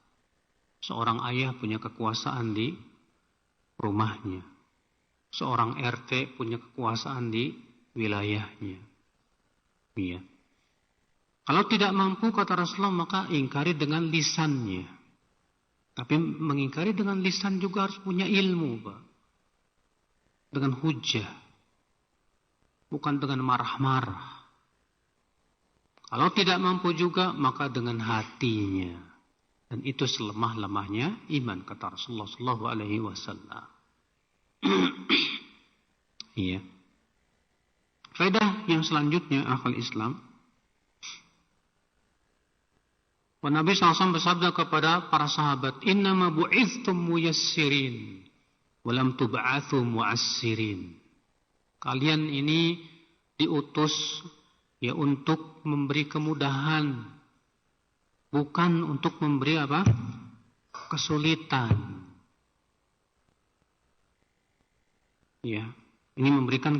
Seorang ayah punya kekuasaan di rumahnya. Seorang RT punya kekuasaan di wilayahnya. Iya. Kalau tidak mampu, kata Rasulullah, maka ingkari dengan lisannya. Tapi mengingkari dengan lisan juga harus punya ilmu, Pak. Dengan hujah. Bukan dengan marah-marah. Kalau tidak mampu juga, maka dengan hatinya. Dan itu selemah-lemahnya iman, kata Rasulullah sallallahu alaihi wasallam. Iya. Faedah yang selanjutnya akal Islam. Nabi SAW bersabda kepada para sahabat, "Innama bu'ithtum muyassirin, walam tub'atsu mu'assirin." Kalian ini diutus ya untuk memberi kemudahan, bukan untuk memberi apa? Kesulitan. Ya, ini memberikan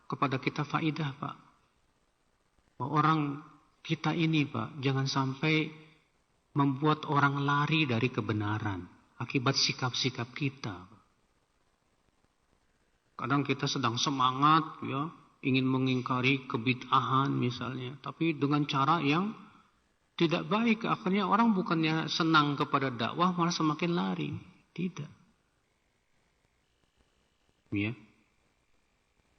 kepada kita faidah, Pak. Bahwa orang kita ini, Pak, jangan sampai membuat orang lari dari kebenaran akibat sikap-sikap kita. Kadang kita sedang semangat, ya, ingin mengingkari kebid'ahan misalnya, tapi dengan cara yang tidak baik. Akhirnya orang bukannya senang kepada dakwah, malah semakin lari. Tidak. Ya.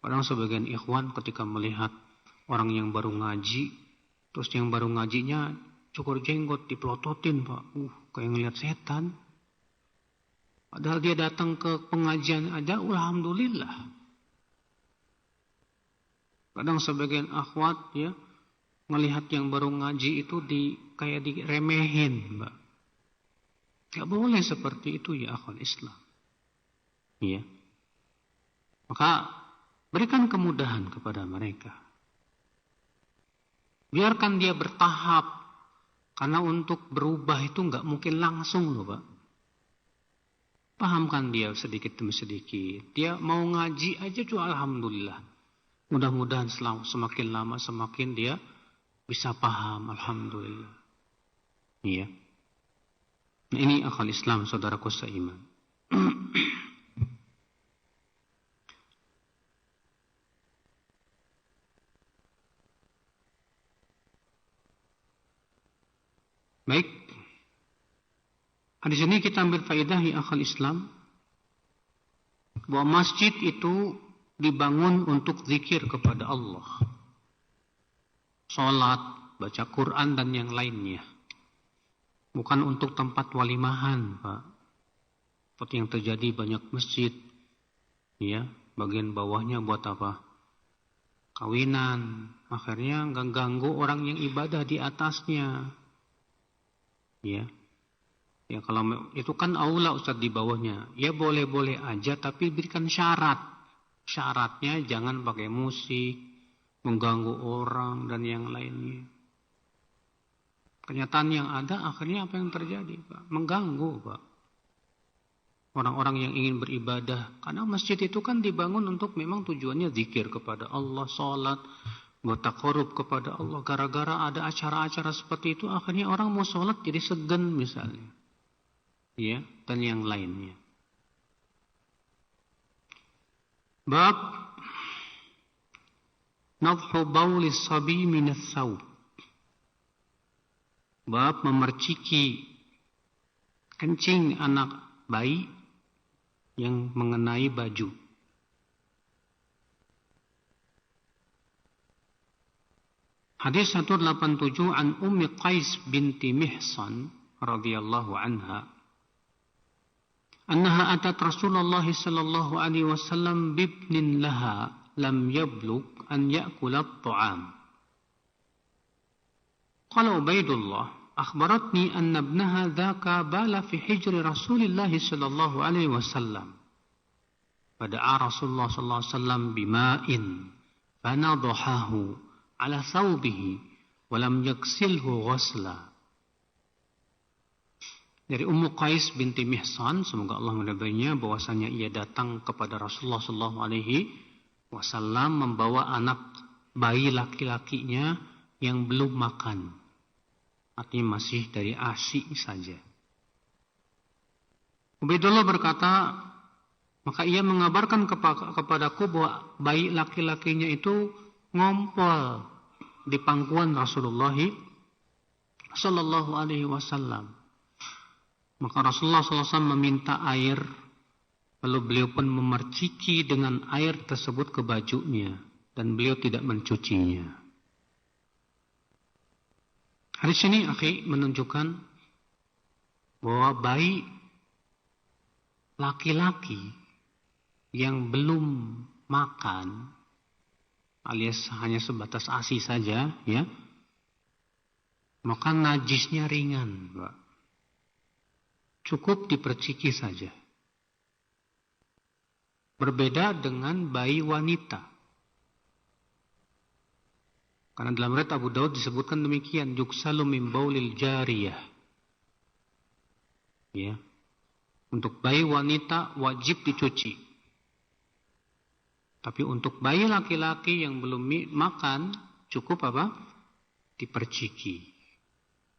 Kadang sebagian ikhwan ketika melihat orang yang baru ngaji, terus yang baru ngajinya cukur jenggot dipelototin Pak. Kayak ngeliat setan. Padahal dia datang ke pengajian aja, alhamdulillah. Kadang sebagian akhwat ya melihat yang baru ngaji itu kayak diremehin, Mbak. Gak boleh seperti itu ya akhwat Islam. Iya. Maka berikan kemudahan kepada mereka. Biarkan dia bertahap. Karena untuk berubah itu nggak mungkin langsung loh Pak. Pahamkan dia sedikit demi sedikit. Dia mau ngaji aja juga alhamdulillah. Mudah-mudahan semakin lama semakin dia bisa paham alhamdulillah. Iya. Nah, ini akal Islam saudaraku seiman. Baik. Di sini kita ambil faedah ya akal Islam bahwa masjid itu dibangun untuk zikir kepada Allah. Salat, baca Quran dan yang lainnya. Bukan untuk tempat walimahan, Pak. Seperti yang terjadi banyak masjid. Ya, bagian bawahnya buat apa? Kawinan. Akhirnya ganggu orang yang ibadah di atasnya. Ya. Ya kalau itu kan aula Ustaz di bawahnya. Ya boleh-boleh aja tapi berikan syarat. Syaratnya jangan pakai musik, mengganggu orang dan yang lainnya. Kenyataan yang ada akhirnya apa yang terjadi, Pak? Mengganggu, Pak. Orang-orang yang ingin beribadah. Karena masjid itu kan dibangun untuk memang tujuannya zikir kepada Allah, sholat, bertaqarrub kepada Allah. Gara-gara ada acara-acara seperti itu akhirnya orang mau sholat jadi segan misalnya. Ya, dan yang lainnya. Bab nadhu baulis sabi minas saub. Bab memerciki kencing anak bayi yang mengenai baju. Hadis 187 an Ummi Qais binti Mihsan radhiyallahu anha annaha atat Rasulullah sallallahu alaihi wasallam bibnin laha lam yablugh an ya'kula at-ta'am. Qala Ubaidullah akhbaratni anna ibnaha dhaka bala fi hijri Rasulillah sallallahu alaihi wasallam. Fada'a Rasulullah sallallahu alaihi wasallam bima'in fanadhahu ala thawbihi wa lam yaksilhu ghusla. Dari Ummu Qais binti Mihsan, semoga Allah meridainya, bahwasanya ia datang kepada Rasulullah sallallahu alaihi wasallam membawa anak bayi laki-lakinya yang belum makan. Artinya masih dari ASI saja. Ubaidullah berkata, maka ia mengabarkan kepadaku bahwa bayi laki-lakinya itu ngompol di pangkuan Rasulullah sallallahu alaihi wasallam. Maka Rasulullah SAW meminta air, lalu beliau pun memerciki dengan air tersebut ke bajunya, dan beliau tidak mencucinya. Hadis ini akhi menunjukkan bahwa bayi laki-laki yang belum makan, alias hanya sebatas ASI saja, ya, maka najisnya ringan, Pak. Cukup diperciki saja. Berbeda dengan bayi wanita. Karena dalam riwayat Abu Daud disebutkan demikian, yuksalu min baulil jariyah. Ya. Untuk bayi wanita wajib dicuci. Tapi untuk bayi laki-laki yang belum makan cukup apa? Diperciki.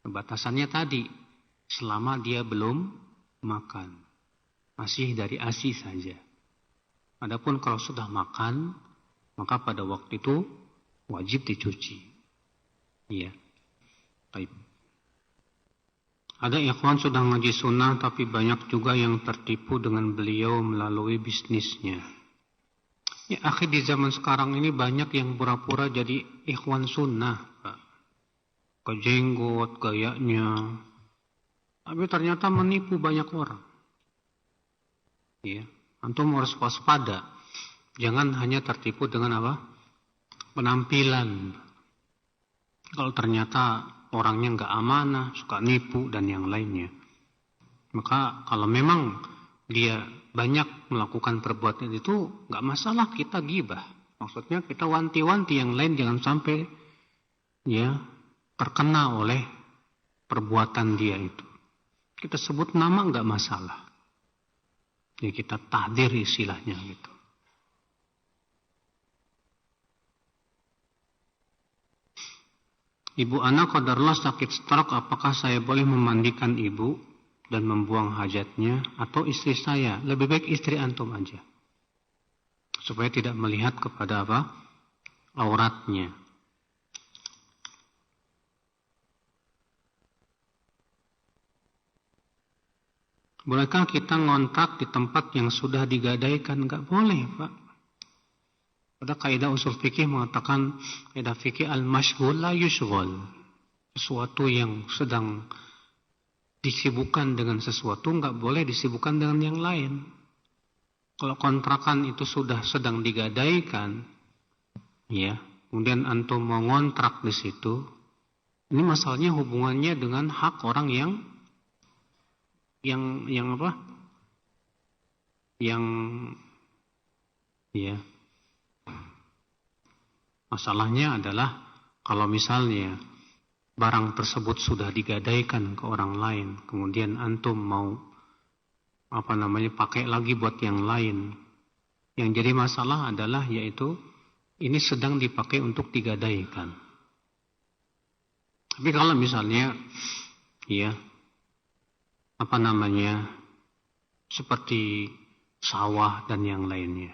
Batasannya tadi, selama dia belum makan. Masih dari ASI saja. Adapun kalau sudah makan, maka pada waktu itu wajib dicuci. Iya. Baik. Ada ikhwan sudah ngaji sunnah, tapi banyak juga yang tertipu dengan beliau melalui bisnisnya. Ya, akhir di zaman sekarang ini banyak yang pura-pura jadi ikhwan sunnah, Pak. pakai jenggot, gayanya. Tapi ternyata menipu banyak orang. Ya, antum harus waspada. Jangan hanya tertipu dengan apa? Penampilan. Kalau ternyata orangnya nggak amanah, suka nipu dan yang lainnya. Maka kalau memang dia banyak melakukan perbuatan itu, nggak masalah kita gibah. Maksudnya kita wanti-wanti yang lain jangan sampai ya terkena oleh perbuatan dia itu. Kita sebut nama nggak masalah. Ya kita tahdir istilahnya gitu. Ibu anak qadarullah sakit stroke, apakah saya boleh memandikan ibu dan membuang hajatnya atau istri saya? Lebih baik istri antum aja. Supaya tidak melihat kepada apa? Auratnya. Bolehkah kita ngontrak di tempat yang sudah digadaikan? Enggak boleh, Pak. Pada kaidah usul fikih mengatakan, kaidah fikih al-mashghul la yushghal. Sesuatu yang sedang disibukkan dengan sesuatu enggak boleh disibukkan dengan yang lain. Kalau kontrakan itu sudah sedang digadaikan, ya, kemudian antum mau ngontrak di situ, ini masalahnya hubungannya dengan hak orang yang apa? Yang ya. Masalahnya adalah kalau misalnya barang tersebut sudah digadaikan ke orang lain, kemudian antum mau pakai lagi buat yang lain. Yang jadi masalah adalah yaitu ini sedang dipakai untuk digadaikan. Tapi kalau misalnya ya seperti sawah dan yang lainnya.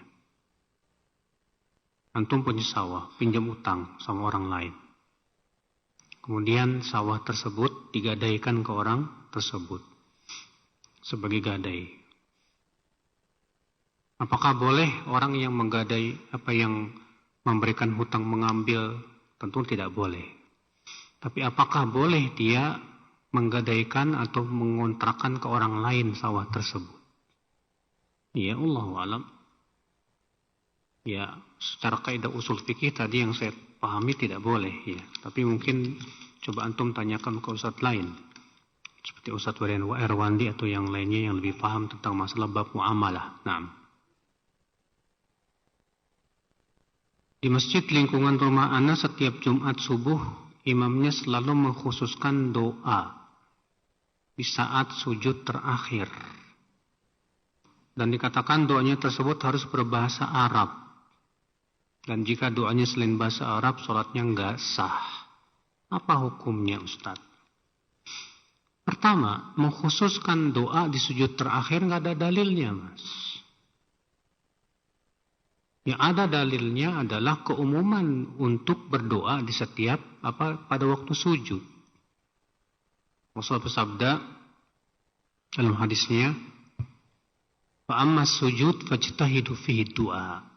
Antum punya sawah, pinjam utang sama orang lain. Kemudian sawah tersebut digadaikan ke orang tersebut sebagai gadai. Apakah boleh orang yang menggadai yang memberikan hutang mengambil? Tentu tidak boleh. Tapi apakah boleh dia menggadaikan atau mengontrakkan ke orang lain sawah tersebut? Ya Allahu a'lam. Ya, secara kaidah usul fikih tadi yang saya pahami tidak boleh ya. Tapi mungkin coba antum tanyakan ke ustadz lain. Seperti Ustadz Erwandi atau yang lainnya yang lebih paham tentang masalah bab muamalah. Naam. Di masjid lingkungan rumah ana setiap Jumat subuh imamnya selalu mengkhususkan doa di saat sujud terakhir. Dan dikatakan doanya tersebut harus berbahasa Arab. Dan jika doanya selain bahasa Arab, sholatnya enggak sah. Apa hukumnya Ustaz? Pertama, mengkhususkan doa di sujud terakhir enggak ada dalilnya, Mas. Yang ada dalilnya adalah keumuman untuk berdoa di setiap pada waktu sujud. Rasul bersabda dalam hadisnya, "Fa amma sujud fajtahidu fihi du'a."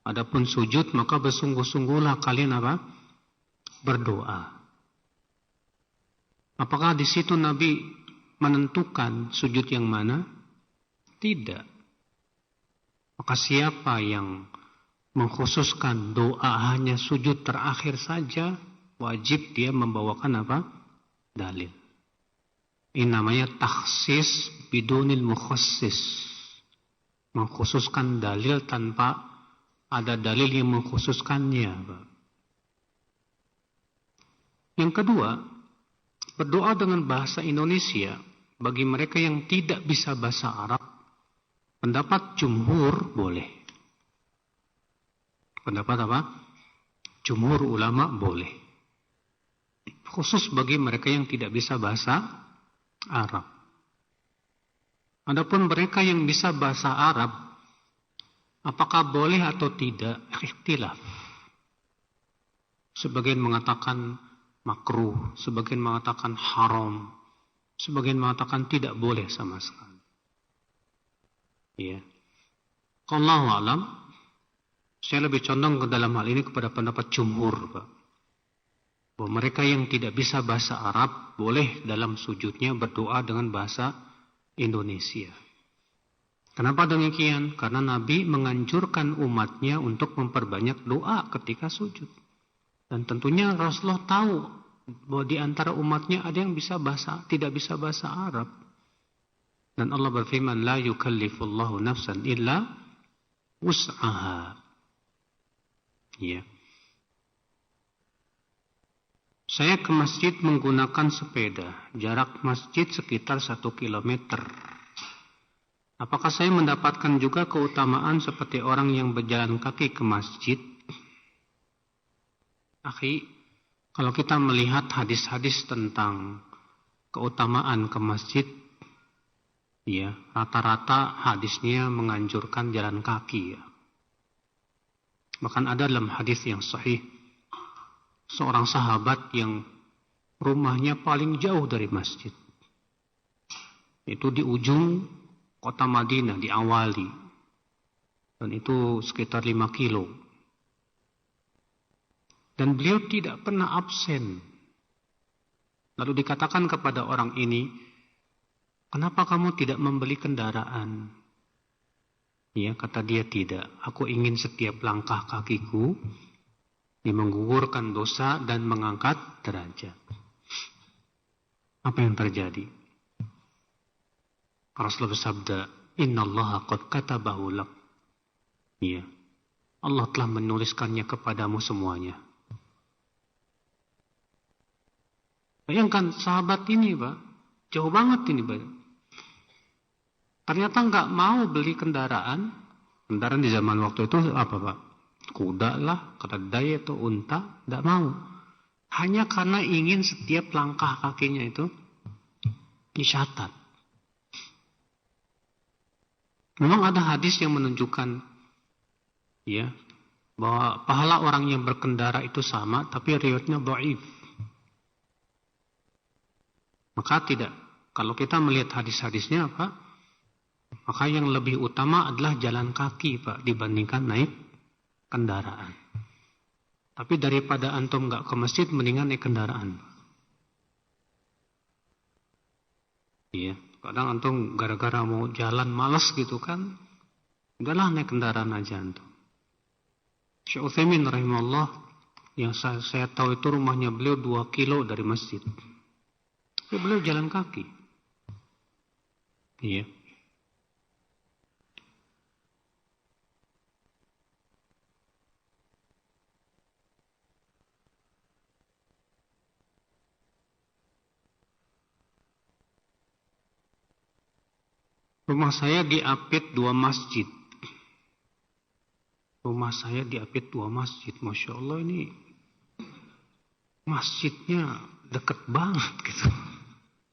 Adapun sujud maka bersungguh-sungguhlah kalian berdoa. Apakah di situ Nabi menentukan sujud yang mana? Tidak. Maka siapa yang mengkhususkan doa hanya sujud terakhir saja, wajib dia membawakan dalil. Ini namanya takhsis bidunil mukhassis. Mengkhususkan dalil tanpa ada dalil yang mengkhususkannya. Yang kedua, berdoa dengan bahasa Indonesia bagi mereka yang tidak bisa bahasa Arab, pendapat jumhur boleh. Pendapat Jumhur ulama boleh. Khusus bagi mereka yang tidak bisa bahasa Arab. Adapun mereka yang bisa bahasa Arab, apakah boleh atau tidak? Ikhtilaf. Sebagian mengatakan makruh, sebagian mengatakan haram, sebagian mengatakan tidak boleh sama sekali. Ya. Wallahu a'lam. Saya lebih condong ke dalam hal ini kepada pendapat jumhur, Pak. bahwa mereka yang tidak bisa bahasa Arab boleh dalam sujudnya berdoa dengan bahasa Indonesia. Kenapa demikian? Karena Nabi menganjurkan umatnya untuk memperbanyak doa ketika sujud. Dan tentunya Rasulullah tahu bahwa di antara umatnya ada yang tidak bisa bahasa Arab. Dan Allah berfirman, la yukallifullahu nafsan illa wus'aha. Ya. Saya ke masjid menggunakan sepeda. Jarak masjid sekitar 1 kilometer. Apakah saya mendapatkan juga keutamaan seperti orang yang berjalan kaki ke masjid? Akhi, kalau kita melihat hadis-hadis tentang keutamaan ke masjid, ya, rata-rata hadisnya menganjurkan jalan kaki. Ya. Bahkan ada dalam hadis yang sahih, seorang sahabat yang rumahnya paling jauh dari masjid. Itu di ujung kota Madinah, di Awali. Dan itu sekitar 5 kilo. Dan beliau tidak pernah absen. Lalu dikatakan kepada orang ini, kenapa kamu tidak membeli kendaraan? Ya, kata dia, tidak. Aku ingin setiap langkah kakiku menggugurkan dosa dan mengangkat derajat. Apa yang terjadi? Rasulullah bersabda, innallaha qad katabahu lak. Ya, Allah telah menuliskannya kepadamu semuanya. Bayangkan sahabat ini, Pak, jauh banget ini, Pak. Ternyata nggak mau beli kendaraan. Kendaraan di zaman waktu itu apa, Pak? Kuda lah, keledai atau unta, nggak mau. Hanya karena ingin setiap langkah kakinya itu dicatat. Memang ada hadis yang menunjukkan, ya, bahwa pahala orang yang berkendara itu sama, tapi riwayatnya dhaif. Maka tidak. Kalau kita melihat hadis-hadisnya, Pak, maka yang lebih utama adalah jalan kaki, Pak, dibandingkan naik kendaraan. Tapi daripada antum nggak ke masjid, mendingan naik kendaraan. Iya. Kadang antum gara-gara mau jalan malas gitu kan, udahlah naik kendaraan aja antum. Syekh Utsaimin rahimahullah, yang saya tahu itu rumahnya beliau 2 kilo dari masjid. Tapi beliau jalan kaki. Iya. Rumah saya diapit 2 masjid. Rumah saya diapit 2 masjid. Masya Allah, ini masjidnya deket banget gitu.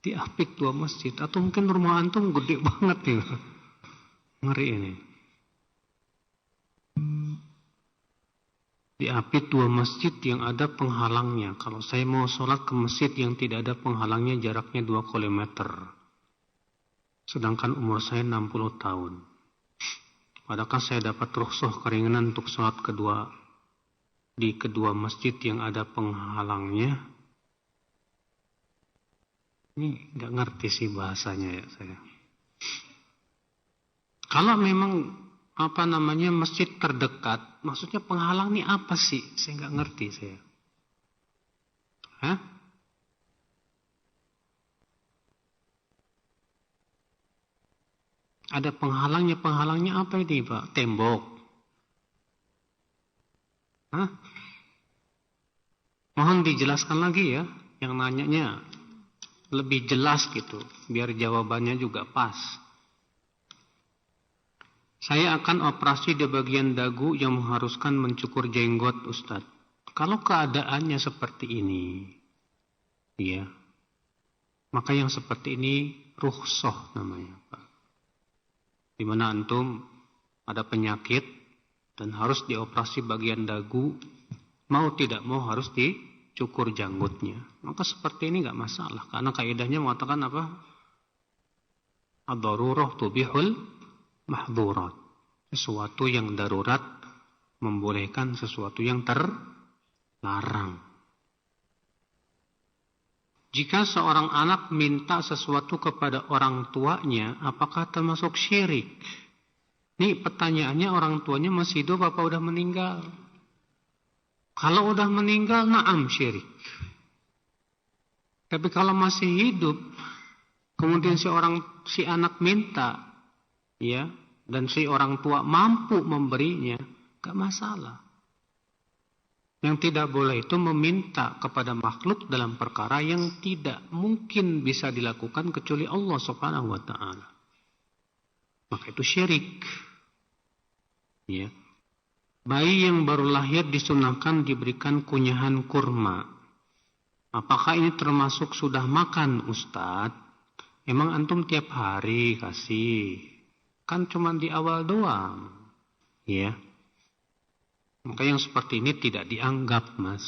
Diapit 2 masjid. Atau mungkin rumah antum gede banget nih. Ngeri ini. Diapit 2 masjid yang ada penghalangnya. Kalau saya mau sholat ke masjid yang tidak ada penghalangnya, jaraknya 2 kilometer. Sedangkan umur saya 60 tahun. Padahal saya dapat rukhsah keringanan untuk sholat di kedua masjid yang ada penghalangnya. Ini nggak ngerti sih bahasanya ya saya. Kalau memang masjid terdekat, maksudnya penghalang ini apa sih? Saya nggak ngerti saya. Hah? Ada penghalangnya apa ini, Pak? Tembok. Hah? Mohon dijelaskan lagi ya, yang nanyanya lebih jelas gitu, biar jawabannya juga pas. Saya akan operasi di bagian dagu yang mengharuskan mencukur jenggot, Ustadz. Kalau keadaannya seperti ini, ya, maka yang seperti ini rukhsah namanya, Pak. Di mana antum ada penyakit dan harus dioperasi bagian dagu, mau tidak mau harus dicukur janggutnya. Maka seperti ini nggak masalah, karena kaidahnya mengatakan apa? Ad-darurah tubihul mahdhurat. Sesuatu yang darurat membolehkan sesuatu yang terlarang. Jika seorang anak minta sesuatu kepada orang tuanya, apakah termasuk syirik? Ini pertanyaannya, orang tuanya masih hidup apa udah meninggal? Kalau udah meninggal, na'am syirik. Tapi kalau masih hidup, kemudian si anak minta, ya, dan si orang tua mampu memberinya, gak masalah. Yang tidak boleh itu meminta kepada makhluk dalam perkara yang tidak mungkin bisa dilakukan kecuali Allah Subhanahu wa taala. Maka itu syirik. Ya. Bayi yang baru lahir disunahkan diberikan kunyahan kurma. Apakah ini termasuk sudah makan, Ustadz? Emang antum tiap hari kasih? Kan cuma di awal doang. Ya. Maka yang seperti ini tidak dianggap, Mas.